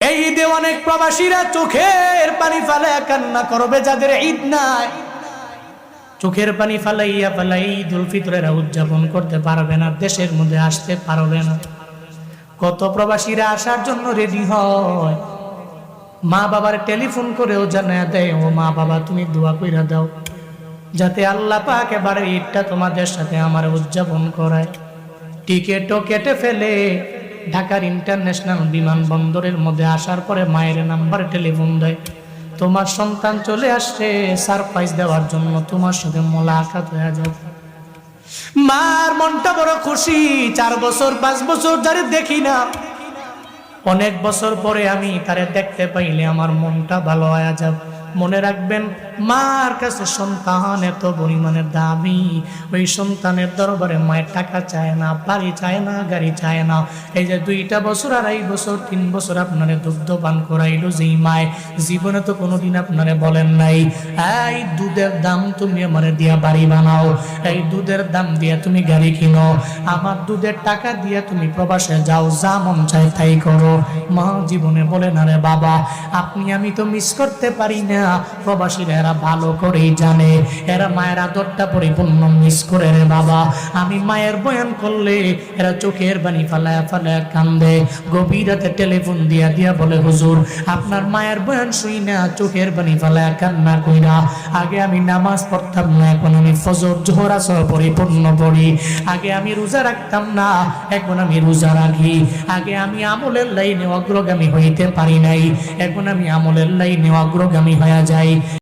এই ঈদে অনেক প্রবাসীরা চোখের পানি ফেলে কান্না করবে, যাদের ঈদ নাই চোখের পানি ফালাইয়া ফালাই ঈদুল ফিতরেরা উদযাপন করতে পারবে না, দেশের মধ্যে আসতে পারবে না। কত প্রবাসীরা আসার জন্য রেডি হয়, মা বাবার টেলিফোন করেও জানায় দেয়, ও মা বাবা তুমি দোয়া কইরা দাও যাতে আল্লাহ পাক এবারে ঈদটা তোমাদের সাথে আমার উদযাপন করায়। টিকেটও কেটে ফেলে ঢাকার ইন্টারন্যাশনাল বিমানবন্দরের মধ্যে আসার পরে মায়ের নাম্বার টেলিফোন দেয়, তোমার সন্তান চলে আসছে সারপ্রাইজ দেওয়ার জন্য, তোমার সাথে মোলাকাত হয়ে যাবে। মার মনটা বড় খুশি, 4 বছর 5 বছর যারে দেখি না, অনেক বছর পরে আমি তারে দেখতে পাইলে আমার মনটা ভালো হয়ে যাবে। মনে রাখবেন, মার কাছে সন্তান এত পরিমাণে দামি, ওই সন্তানের দরবারে মায়ের টাকা চায় না, বাড়ি চায় না, গাড়ি চায় না। এই যে 2টা বছর 2.5 বছর 3 বছর আপনারে দুগ্ধ পান করাইলো যেই মায়, জীবনে তো কোনোদিন আপনারে বলেন নাই এই দুধের দাম তুমি আমারে দিয়া বাড়ি বানাও, এই দুধের দাম দিয়া তুমি গাড়ি কিনো, আমার দুধের টাকা দিয়া তুমি প্রবাসে যাও, যা মন চায় তাই করো। মা জীবনে বলে না রে বাবা, আপনি আমি তো মিস করতে পারি না, প্রবাসীরা এরা ভালো করেই জানে, এরা মায়ের আদরটা পরিপূর্ণ মিস করে রে বাবা। আমি মায়ের বয়ান করলে এরা চোখের পানি ফালায়া ফালায়া কান্দে, গভীর রাতে টেলিফোন দিয়া দিয়া বলে, হুজুর আপনার মায়ের বয়ান শুই না চোখের পানি ফালায়া কান্না কইরা, আগে আমি নামাজ পড়তাম না, এখন আমি ফজর জোহর আসর পরিপূর্ণ পড়ি, আগে আমি রোজা রাখতাম না, এখন আমি রোজা রাখি, আগে আমি আমলের লাইনে অগ্রগামী হইতে পারি নাই, এখন আমি আমলের লাইনে অগ্রগামী হয়ে যাই।